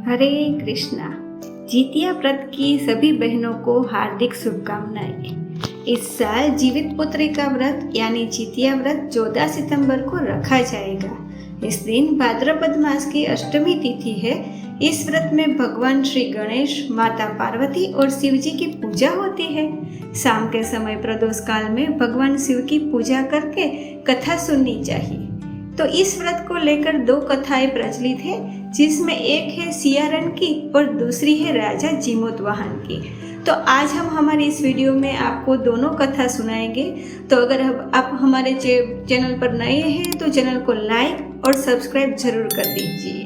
हरे कृष्णा। जितिया व्रत की सभी बहनों को हार्दिक शुभकामनाएं। इस साल जीवित पुत्री का व्रत यानी जितिया व्रत 14 सितंबर को रखा जाएगा। इस दिन भाद्रपद मास की अष्टमी तिथि है। इस व्रत में भगवान श्री गणेश, माता पार्वती और शिव जी की पूजा होती है। शाम के समय प्रदोष काल में भगवान शिव की पूजा करके कथा सुननी चाहिए। तो इस व्रत को लेकर दो कथाएं प्रचलित है, जिसमें एक है सियारन की और दूसरी है राजा जीमूतवाहन की। तो आज हम हमारे इस वीडियो में आपको दोनों कथा सुनाएंगे। तो अगर आप हमारे चैनल पर नए हैं तो चैनल को लाइक और सब्सक्राइब जरूर कर दीजिए।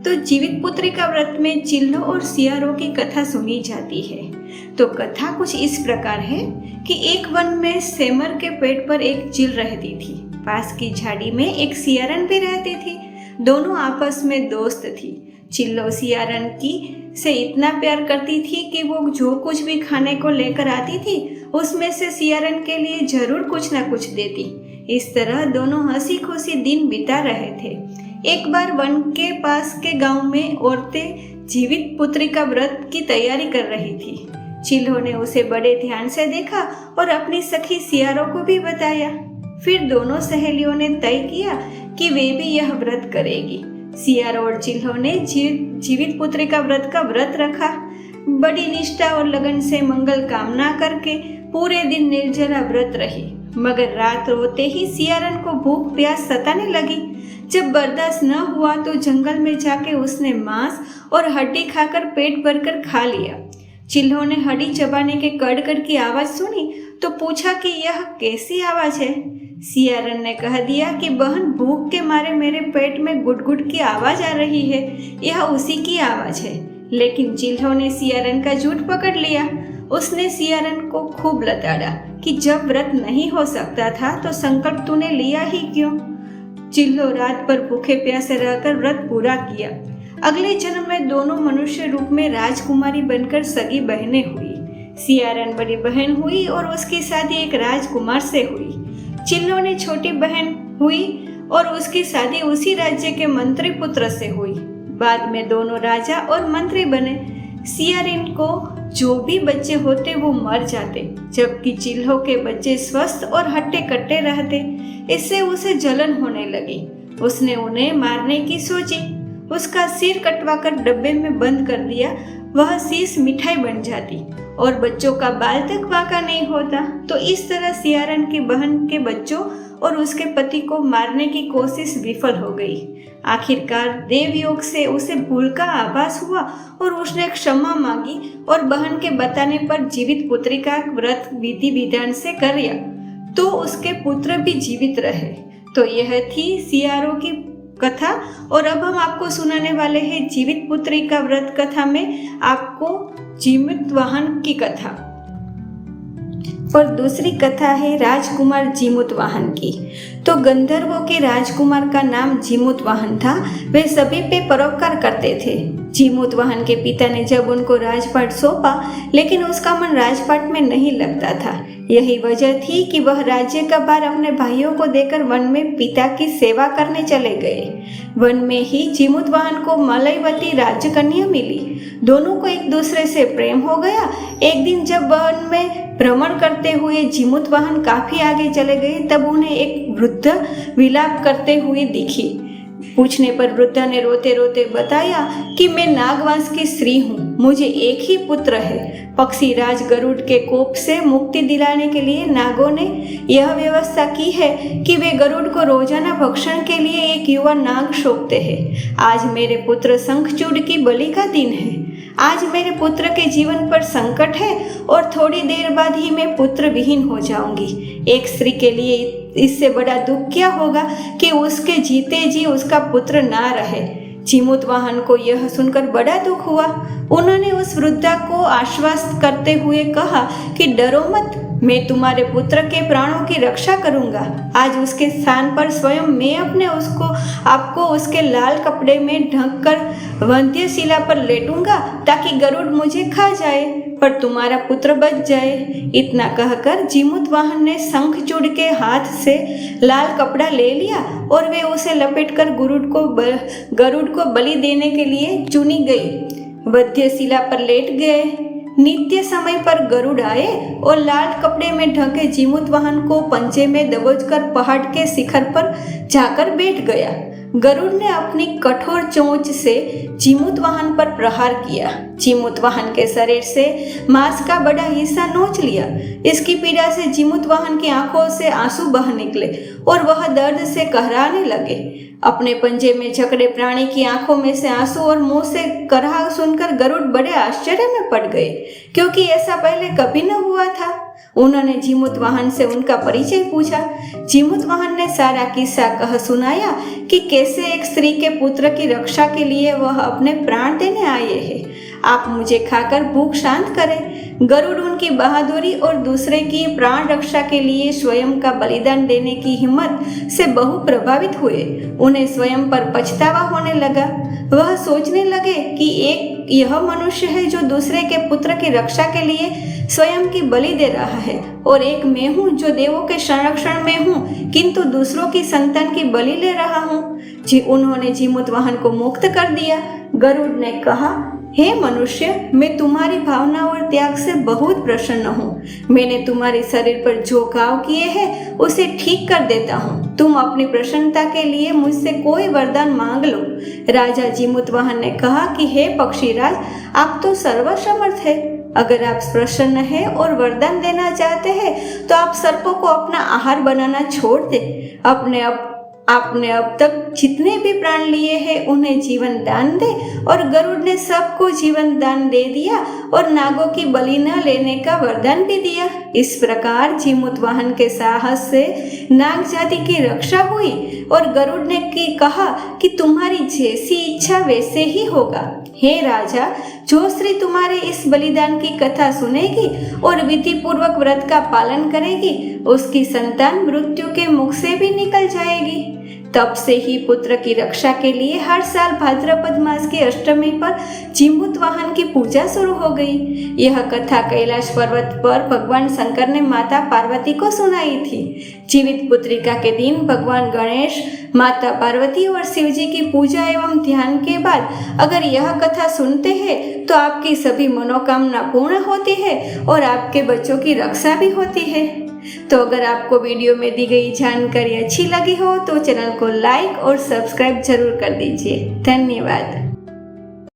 तो जीवित पुत्री का व्रत में चिल्लों और सियारों की कथा सुनी जाती है। तो कथा कुछ इस प्रकार है कि एक वन में सेमर के पेड़ पर एक चिल रहती थी। पास की झाड़ी में एक सियारन भी रहती थी। दोनों आपस में दोस्त थी। चिल्लो सियारन की से इतना प्यार करती थी कि वो जो कुछ भी खाने को लेकर आती थी उसमें से सियारन के लिए जरूर कुछ ना कुछ देती। इस तरह दोनों हंसी खुशी दिन बिता रहे थे। एक बार वन के पास के गांव में औरतें जीवित पुत्री का व्रत की तैयारी कर रही थी। चिल्लो ने उसे बड़े ध्यान से देखा और अपनी सखी सियारों को भी बताया। फिर दोनों सहेलियों ने तय किया कि वे भी यह व्रत करेगी। सियारो और चिल्लो ने जीवित पुत्री का व्रत रखा। बड़ी निष्ठा और लगन से मंगल कामना करके पूरे दिन निर्जला व्रत रही। मगर रात होते ही सियारन को भूख प्यास सताने लगी। जब बर्दाश्त न हुआ तो जंगल में जाके उसने मांस और हड्डी खाकर पेट भरकर खा लिया। चिल्लो ने हड्डी चबाने के कड़कड़ की आवाज सुनी तो पूछा कि यह कैसी आवाज है। सियारन ने कह दिया कि बहन, भूख के मारे मेरे पेट में गुट-गुट की आवाज आ रही है, यह उसी की आवाज है। लेकिन चिल्लो ने सियारन का झूठ पकड़ लिया। उसने सियारन को खूब लताड़ा कि जब व्रत नहीं हो सकता था तो संकल्प तूने लिया ही क्यों। चिल्लो रात भर भूखे प्यासे रहकर व्रत पूरा किया। अगले जन्म में दोनों मनुष्य रूप में राजकुमारी बनकर सगी बहनें हुई। सियारन बड़ी बहन हुई और उसकी शादी एक राजकुमार से हुई। चिल्लो ने छोटी बहन हुई और उसकी शादी उसी राज्य के मंत्री पुत्र से हुई। बाद में दोनों राजा और मंत्री बने। सियारिन को जो भी बच्चे होते वो मर जाते, जबकि चिल्लो के बच्चे स्वस्थ और हट्टे कट्टे रहते। इससे उसे जलन होने लगी। उसने उन्हें मारने की सोची। उसका सिर कटवाकर डब्बे में बंद कर दिया। वह शीश मिठाई बन जाती और बच्चों का बाल तक बांका नहीं होता। तो इस तरह सियारन की बहन के बच्चों और उसके पति को मारने की कोशिश विफल हो गई। आखिरकार देवयोग से उसे भूल का आभास हुआ और उसने क्षमा मांगी और बहन के बताने पर जीवित पुत्री का व्रत विधि विधान से किया तो उसके पुत्र भी जीवित रहे। तो यह थी सियारों की कथा। और अब हम आपको सुनाने वाले हैं जीवित पुत्री का व्रत कथा में आपको जीमूतवाहन की कथा। और दूसरी कथा है राजकुमार जीमूतवाहन की। तो गंधर्वों के राजकुमार का नाम जीमूतवाहन था। वे सभी पे परोपकार करते थे। जीमूतवाहन के पिता ने जब उनको राजपाट सौंपा, लेकिन उसका मन राजपाट में नहीं लगता था। यही वजह थी कि वह राज्य का भार अपने भाइयों को देकर वन में पिता की सेवा करने चले गए। वन में ही जीमूतवाहन को मलयवती राजकन्या मिली। दोनों को एक दूसरे से प्रेम हो गया। एक दिन जब वन में भ्रमण करते हुए जीमूतवाहन काफी आगे चले गए, तब उन्हें एक वृद्ध विलाप करते हुए दिखी। पूछने पर वृद्धा ने रोते रोते बताया कि मैं नागवंश की स्त्री हूँ। मुझे एक ही पुत्र है। पक्षी राज गरुड़ के कोप से मुक्ति दिलाने के लिए नागों ने यह व्यवस्था की है कि वे गरुड़ को रोजाना भक्षण के लिए एक युवा नाग सौंपते हैं। आज मेरे पुत्र शंखचूड़ की बलि का दिन है। आज मेरे पुत्र के जीवन पर संकट है और थोड़ी देर बाद ही मैं पुत्र विहीन हो जाऊंगी। एक स्त्री के लिए इससे बड़ा दुख क्या होगा कि उसके जीते जी उसका पुत्र ना रहे। जीमूतवाहन को यह सुनकर बड़ा दुख हुआ। उन्होंने उस वृद्धा को आश्वस्त करते हुए कहा कि डरो मत, मैं तुम्हारे पुत्र के प्राणों की रक्षा करूंगा। आज उसके स्थान पर स्वयं मैं आपको उसके लाल कपड़े में ढक कर वंध्यशिला पर लेटूंगा ताकि गरुड़ मुझे खा जाए पर तुम्हारा पुत्र बच जाए। इतना कहकर जीमूतवाहन ने शंखचूड़ के हाथ से लाल कपड़ा ले लिया और वे उसे लपेटकर गरुड़ को बलि देने के लिए चुनी गई। वध्यशिला पर लेट गए। नित्य समय पर गरुड़ आए और लाल कपड़े में ढके जीमूतवाहन को पंजे में दबोचकर पहाड़ के शिखर पर जाकर बैठ गया। गरुड़ ने अपनी कठोर चोंच से जीमूतवाहन पर प्रहार किया। जीमूतवाहन के शरीर से मांस का बड़ा हिस्सा नोच लिया। इसकी पीड़ा से जीमूतवाहन की आंखों से आंसू बह निकले और वह दर्द से कहराने लगे। अपने पंजे में जकड़े प्राणी की आंखों में से आंसू और मुंह से करहा सुनकर गरुड़ बड़े आश्चर्य में पड़ गए, क्योंकि ऐसा पहले कभी न हुआ था। उन्होंने जीमूतवाहन से उनका परिचय पूछा। जीमूतवाहन ने सारा किस्सा कह सुनाया कि कैसे एक स्त्री के पुत्र की रक्षा के लिए वह अपने प्राण देने आए हैं। आप मुझे खाकर भूख शांत करें। गरुड़ उनकी बहादुरी और दूसरे की प्राण रक्षा के लिए स्वयं का बलिदान देने की हिम्मत से बहु प्रभावित हुए। उन्हें स्वयं पर पछतावा होने लगा। वह सोचने लगे कि एक यह मनुष्य है जो दूसरे के पुत्र की रक्षा के लिए स्वयं की बलि दे रहा है, और एक मैं हूँ जो देवों के संरक्षण में हूँ किंतु दूसरों की संतान की बलि ले रहा हूँ। उन्होंने जीमूतवाहन को मुक्त कर दिया। गरुड़ ने कहा, हे मनुष्य, मैं तुम्हारी भावना और त्याग से बहुत प्रसन्न हूँ। मैंने तुम्हारे शरीर पर जो घाव किए हैं उसे ठीक कर देता हूँ। तुम अपनी प्रसन्नता के लिए मुझसे कोई वरदान मांग लो। राजा जीमूतवाहन ने कहा कि हे पक्षीराज, आप तो सर्वसमर्थ है। अगर आप प्रसन्न हैं और वरदान देना चाहते हैं तो आप सर्पों को अपना आहार बनाना छोड़ दें। आपने अब तक जितने भी प्राण लिए हैं उन्हें जीवन दान दे। और गरुड़ ने सबको जीवन दान दे दिया और नागों की बलि न लेने का वरदान भी दिया। इस प्रकार जीमूतवाहन के साहस से नाग जाति की रक्षा हुई और गरुड़ ने कहा कि तुम्हारी जैसी इच्छा वैसे ही होगा। हे राजा, जो स्त्री तुम्हारे इस बलिदान की कथा सुनेगी और विधि पूर्वक व्रत का पालन करेगी, उसकी संतान मृत्यु के मुख से भी निकल जाएगी। तब से ही पुत्र की रक्षा के लिए हर साल भाद्रपद मास की अष्टमी पर जीमूतवाहन की पूजा शुरू हो गई। यह कथा कैलाश पर्वत पर भगवान शंकर ने माता पार्वती को सुनाई थी। जीवित पुत्रिका के दिन भगवान गणेश, माता पार्वती और शिव जी की पूजा एवं ध्यान के बाद अगर यह कथा सुनते हैं तो आपकी सभी मनोकामना पूर्ण होती है और आपके बच्चों की रक्षा भी होती है। तो अगर आपको वीडियो में दी गई जानकारी अच्छी लगी हो तो चैनल को लाइक और सब्सक्राइब जरूर कर दीजिए। धन्यवाद।